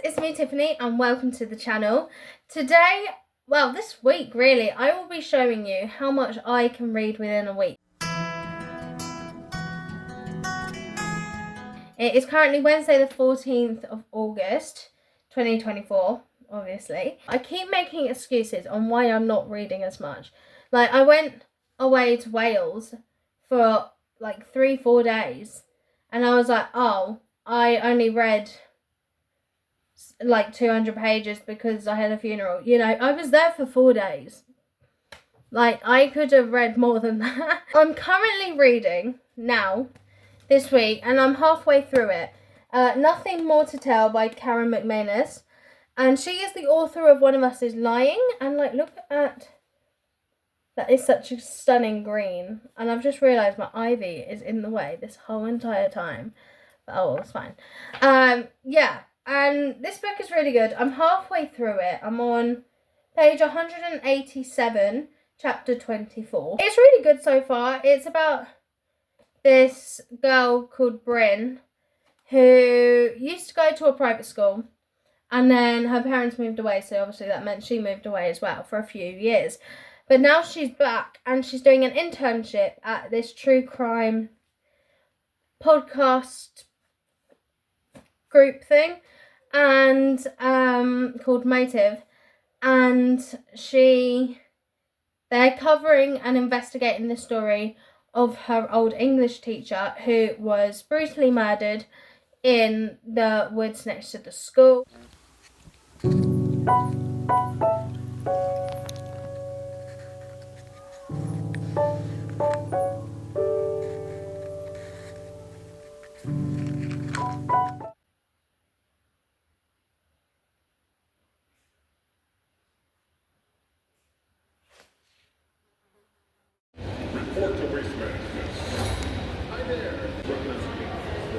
it's me Tiffany and welcome to the channel. Today, well this week really, I will be showing you how much I can read within a week. It is currently Wednesday the 14th of August 2024, obviously. I keep making excuses on why I'm not reading as much. Like I went away to Wales for like 3-4 days and I was like, oh, I only read like 200 pages because I had a funeral. You know, I was there for 4 days. Like, I could have read more than that. I'm currently reading now, this week, and I'm halfway through it. Nothing More to Tell by Karen McManus. And she is the author of One of Us is Lying. And, like, look at... That is such a stunning green. And I've just realised my ivy is in the way this whole entire time. But, oh, it's fine. Yeah. And this book is really good. I'm halfway through it. I'm on page 187, chapter 24. It's really good so far. It's about this girl called Bryn who used to go to a private school and then her parents moved away. So obviously that meant she moved away as well for a few years. But now she's back and she's doing an internship at this true crime podcast group thing and called Motive, and they're covering and investigating the story of her old English teacher who was brutally murdered in the woods next to the school.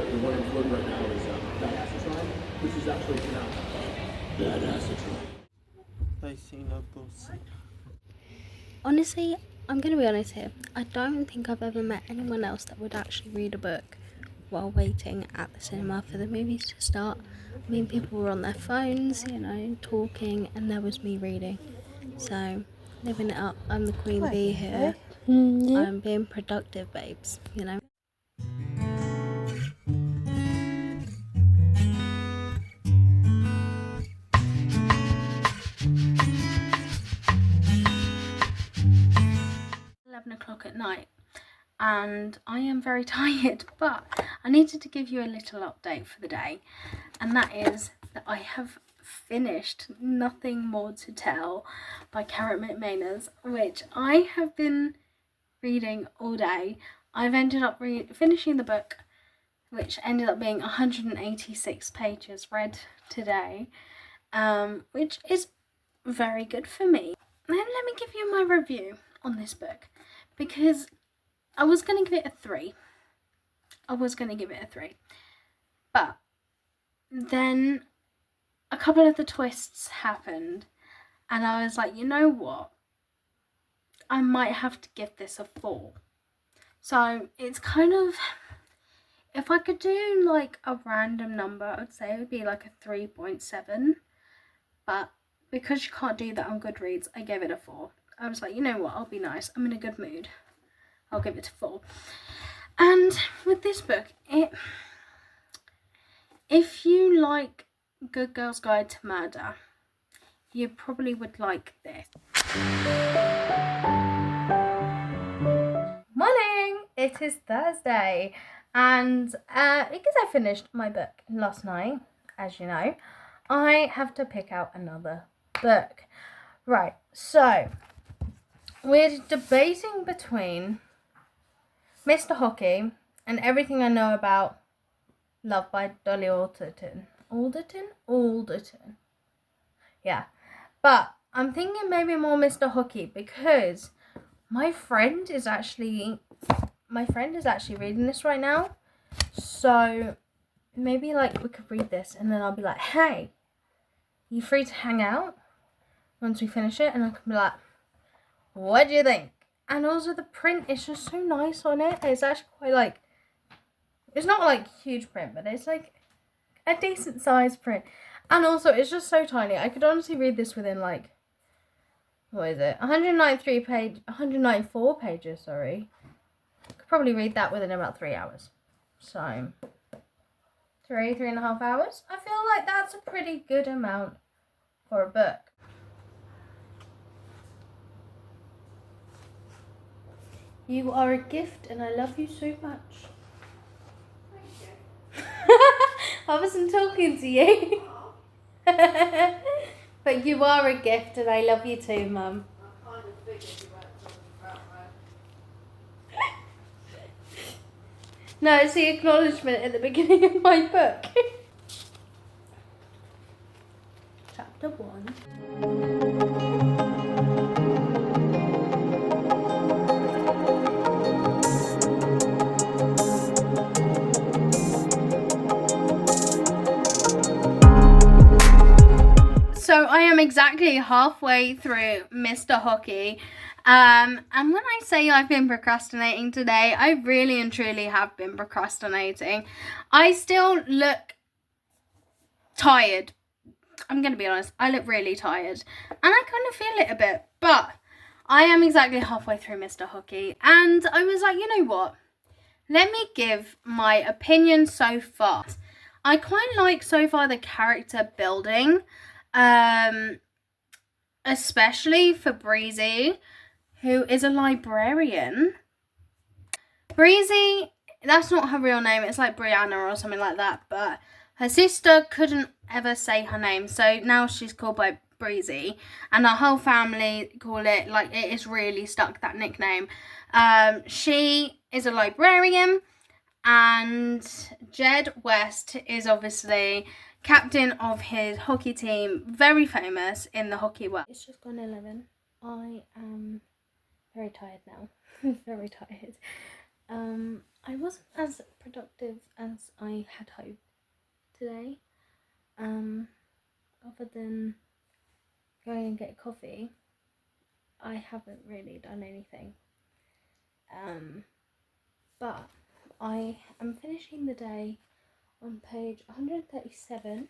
The one in Florida right now is diacetyl, which is actually pronounced diacetyl. I see no bullshit. Honestly, I'm going to be honest here. I don't think I've ever met anyone else that would actually read a book while waiting at the cinema for the movies to start. I mean, people were on their phones, you know, talking, and there was me reading. So, living it up. I'm the queen bee here. I'm being productive, babes, you know. O'clock at night and I am very tired, but I needed to give you a little update for the day, and that is that I have finished Nothing More to Tell by Karen McManus, which I have been reading all day. I've ended up finishing the book, which ended up being 186 pages read today, which is very good for me. Then let me give you my review on this book, because I was going to give it a 3. But then a couple of the twists happened and I was like, you know what? I might have to give this a 4. So it's kind of, if I could do like a random number, I would say it would be like a 3.7. But because you can't do that on Goodreads, I gave it a 4. I was like, you know what, I'll be nice. I'm in a good mood. I'll give it a 4. And with this book, if you like Good Girl's Guide to Murder, you probably would like this. Morning! It is Thursday. And because I finished my book last night, as you know, I have to pick out another book. Right, so we're debating between Mr. Hockey and Everything I Know About Love by Dolly Alderton. Alderton. Yeah. But I'm thinking maybe more Mr. Hockey because my friend is actually reading this right now. So maybe like we could read this and then I'll be like, hey, you free to hang out once we finish it? And I can be like, what do you think? And also the print is just so nice on it. It's actually quite like, it's not like huge print, but it's like a decent size print. And also, it's just so tiny. I could honestly read this within, like, what is it? 194 pages, sorry. I could probably read that within about 3 hours. So, 3.5 hours. I feel like that's a pretty good amount for a book. You are a gift and I love you so much. Thank you. I wasn't talking to you. But you are a gift and I love you too, Mum. I kind of figured you weren't talking about me. No, it's the acknowledgement at the beginning of my book. Chapter 1. So I am exactly halfway through Mr. Hockey. And when I say I've been procrastinating today, I really and truly have been procrastinating. I still look tired. I'm going to be honest, I look really tired. And I kind of feel it a bit. But I am exactly halfway through Mr. Hockey. And I was like, you know what? Let me give my opinion so far. I quite like so far the character building. Especially for Breezy, who is a librarian. Breezy, that's not her real name, it's like Brianna or something like that, but her sister couldn't ever say her name, so now she's called by Breezy, and her whole family call it, like, it is really stuck, that nickname. She is a librarian, and Jed West is obviously captain of his hockey team, very famous in the hockey world. It's just gone 11. I am very tired now. Very tired. I wasn't as productive as I had hoped today. Other than going and get coffee, I haven't really done anything. But I am finishing the day on page 137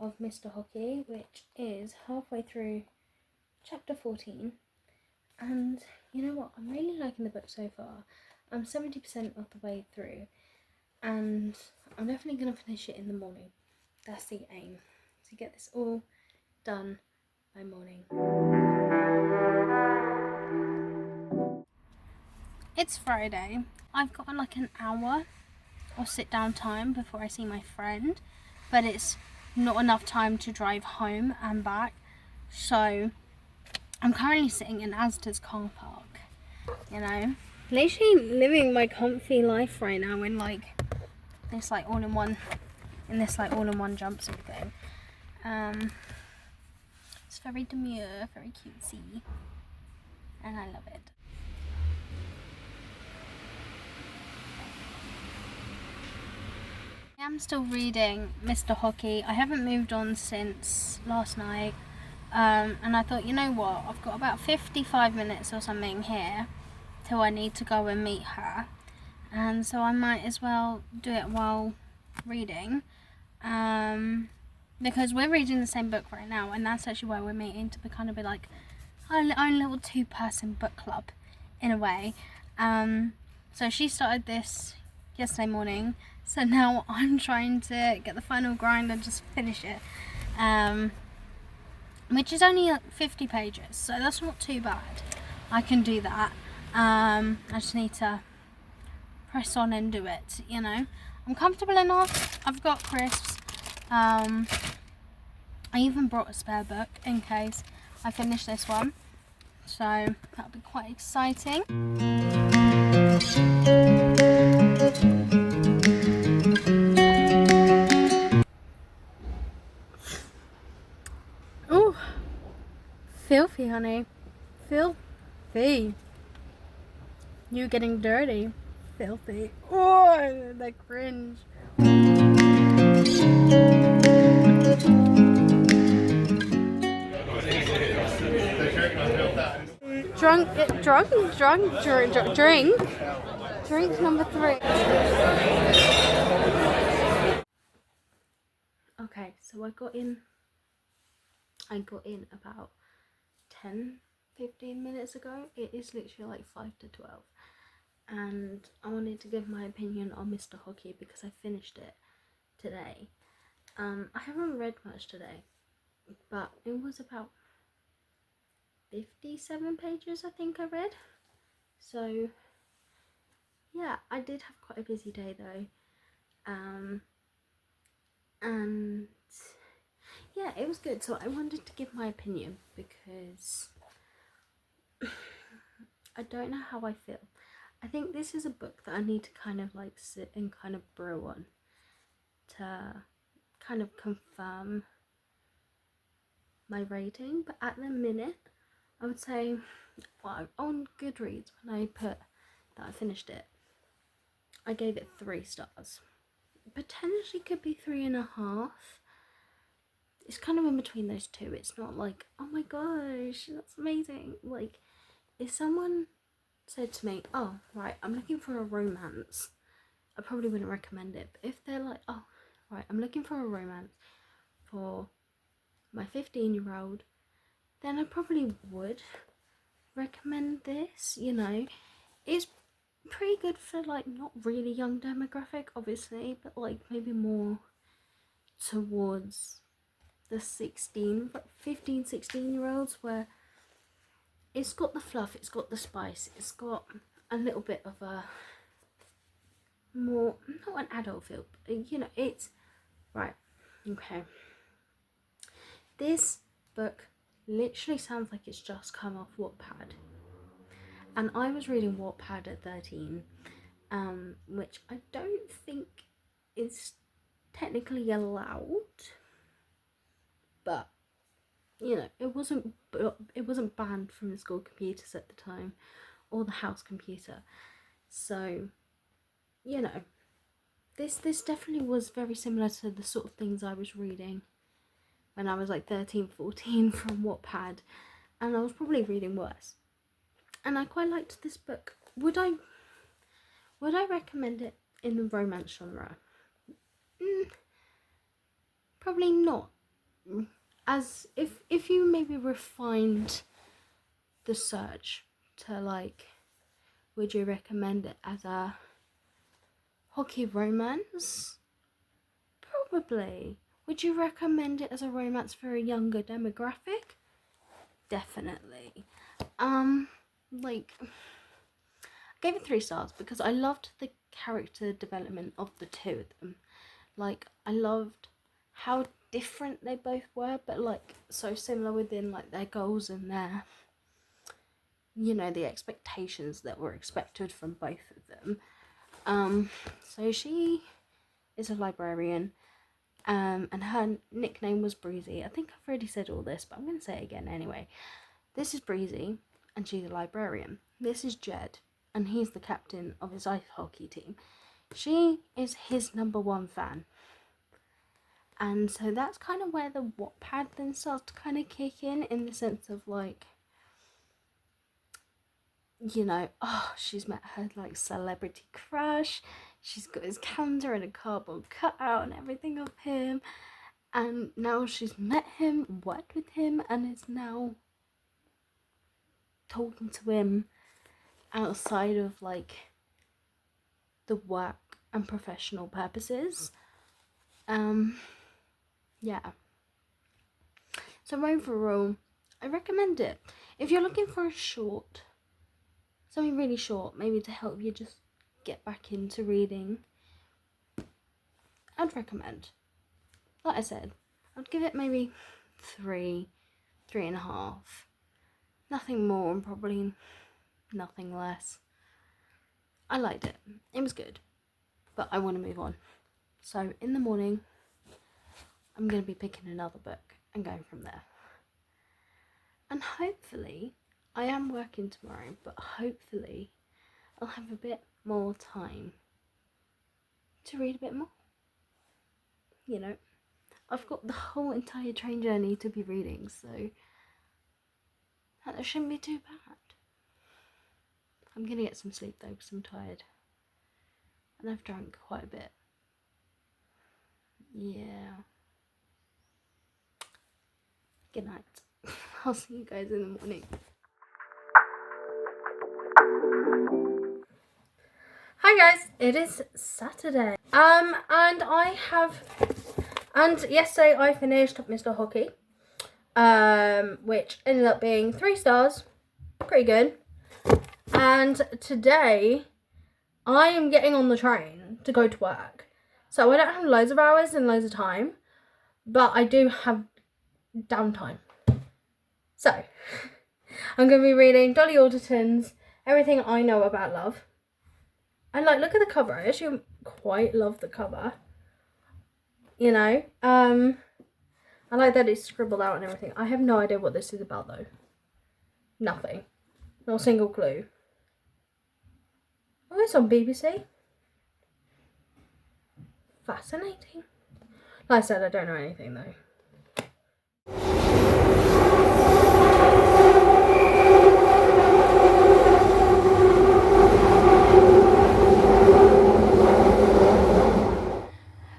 of Mr. Hockey, which is halfway through chapter 14. And you know what? I'm really liking the book so far. I'm 70% of the way through, and I'm definitely going to finish it in the morning. That's the aim, to get this all done by morning. It's Friday. I've got like an hour of sit down time before I see my friend, but it's not enough time to drive home and back, so I'm currently sitting in Asda's car park, you know, literally living my comfy life right now in this all-in-one jumpsuit thing. It's very demure, very cutesy, and I love it. I'm still reading Mr. Hockey. I haven't moved on since last night, and I thought, you know what, I've got about 55 minutes or something here till I need to go and meet her, and so I might as well do it while reading, because we're reading the same book right now, and that's actually why we're meeting, to kind of be like our own little two-person book club in a way. So she started this yesterday morning, so now I'm trying to get the final grind and just finish it, which is only 50 pages, so that's not too bad. I can do that. I just need to press on and do it, you know. I'm comfortable enough. I've got crisps. I even brought a spare book in case I finish this one, so that'll be quite exciting. Oh, filthy, honey. Filthy. You getting dirty. Filthy. Oh, the cringe. Drink number 3. Okay, so So I got in about 10-15 minutes ago. It is literally like 5 to 12. And I wanted to give my opinion on Mr. Hockey because I finished it today. I haven't read much today, but it was about 57 pages I think I read. So yeah, I did have quite a busy day though. And yeah, it was good. So I wanted to give my opinion because I don't know how I feel. I think this is a book that I need to kind of like sit and kind of brew on to kind of confirm my rating. But at the minute, I would say, well, on Goodreads, when I put that I finished it, I gave it 3 stars. Potentially could be 3.5. It's kind of in between those two. It's not like, oh my gosh, that's amazing. Like, if someone said to me, oh, right, I'm looking for a romance, I probably wouldn't recommend it. But if they're like, oh, right, I'm looking for a romance for my 15-year-old, then I probably would recommend this. You know, it's pretty good for like not really young demographic, obviously, but like maybe more towards the 15-16-year-olds, where it's got the fluff, it's got the spice, it's got a little bit of a more, not an adult feel, but you know, it's right. Okay, this book literally sounds like it's just come off Wattpad, and I was reading Wattpad at 13, which I don't think is technically allowed, but you know, it wasn't banned from the school computers at the time, or the house computer. So, you know, this definitely was very similar to the sort of things I was reading when I was like 13, 14 from Wattpad, and I was probably reading worse. And I quite liked this book. Would I recommend it in the romance genre? Probably not. As if you maybe refined the search to like, would you recommend it as a hockey romance? Probably. Would you recommend it as a romance for a younger demographic? Definitely. Like, I gave it 3 stars because I loved the character development of the two of them. Like, I loved how different they both were, but like so similar within like their goals and their, you know, the expectations that were expected from both of them. So she is a librarian, and her nickname was Breezy. I think I've already said all this, but I'm going to say it again anyway. This is Breezy, and she's a librarian. This is Jed, and he's the captain of his ice hockey team. She is his #1 fan. And so that's kind of where the Wattpad then starts to kind of kick in the sense of like, you know, oh, she's met her like celebrity crush, she's got his calendar and a cardboard cutout and everything of him, and now she's met him, worked with him, and is now talking to him outside of like the work and professional purposes. Yeah. So overall, I recommend it. If you're looking for a short, something really short, maybe to help you just get back into reading, I'd recommend. Like I said, I'd give it maybe 3.5. Nothing more and probably nothing less. I liked it. It was good. But I want to move on. So in the morning, I'm going to be picking another book and going from there. And hopefully, I am working tomorrow, but hopefully I'll have a bit more time to read a bit more. You know, I've got the whole entire train journey to be reading, so that shouldn't be too bad. I'm going to get some sleep though because I'm tired. And I've drank quite a bit. Yeah. Good night. I'll see you guys in the morning. Hi guys, it is Saturday. And yesterday I finished Mr. Hockey, which ended up being 3 stars, pretty good. And today I am getting on the train to go to work. So I don't have loads of hours and loads of time, but I do have downtime. So I'm going to be reading Dolly Alderton's Everything I Know About Love. And like, look at the cover. I actually quite love the cover. You know, I like that it's scribbled out and everything. I have no idea what this is about though. Nothing. Not a single clue. Oh, it's on BBC. Fascinating. Like I said, I don't know anything though.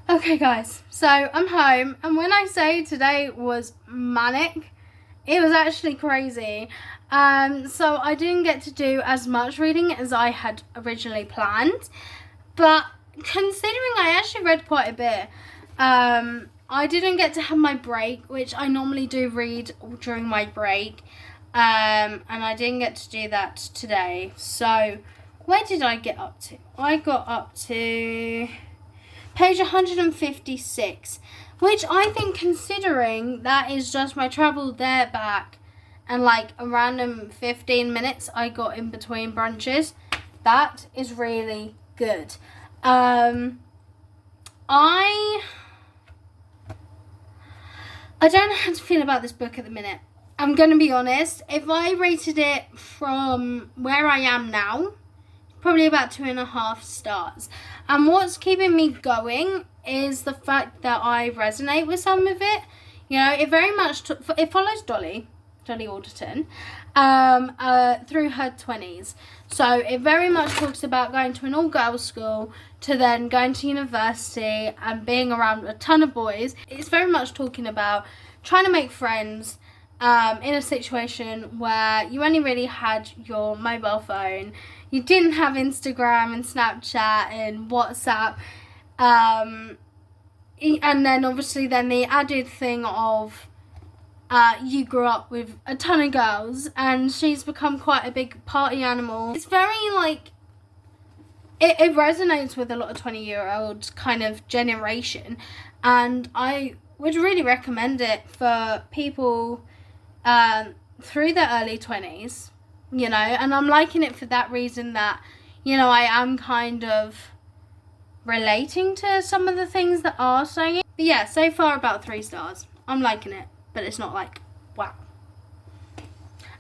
Okay guys, so I'm home, and when I say today was manic, it was actually crazy. So I didn't get to do as much reading as I had originally planned, but considering I actually read quite a bit, I didn't get to have my break, which I normally do read during my break, and I didn't get to do that today. So where did I get up to? I got up to page 156, which I think, considering that is just my travel there back and like a random 15 minutes I got in between brunches, that is really good. I don't know how to feel about this book at the minute. I'm going to be honest. If I rated it from where I am now, probably about 2.5 stars. And what's keeping me going is the fact that I resonate with some of it. You know, it very much it follows Dolly Alderton, through her 20s. So it very much talks about going to an all-girls school to then going to university and being around a ton of boys. It's very much talking about trying to make friends in a situation where you only really had your mobile phone. You didn't have Instagram and Snapchat and WhatsApp. And then obviously then the added thing of you grew up with a ton of girls, and she's become quite a big party animal. It's very like, it resonates with a lot of 20-year-old kind of generation, and I would really recommend it for people through their early 20s, you know, and I'm liking it for that reason, that, you know, I am kind of relating to some of the things that are saying. But yeah, so far about 3 stars. I'm liking it, but it's not like, wow.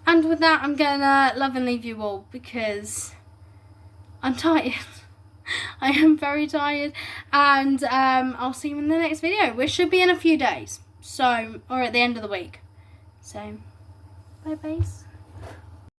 And with that, I'm gonna love and leave you all because I'm tired. I am very tired, and I'll see you in the next video, which should be in a few days, so, or at the end of the week. So, bye-byes.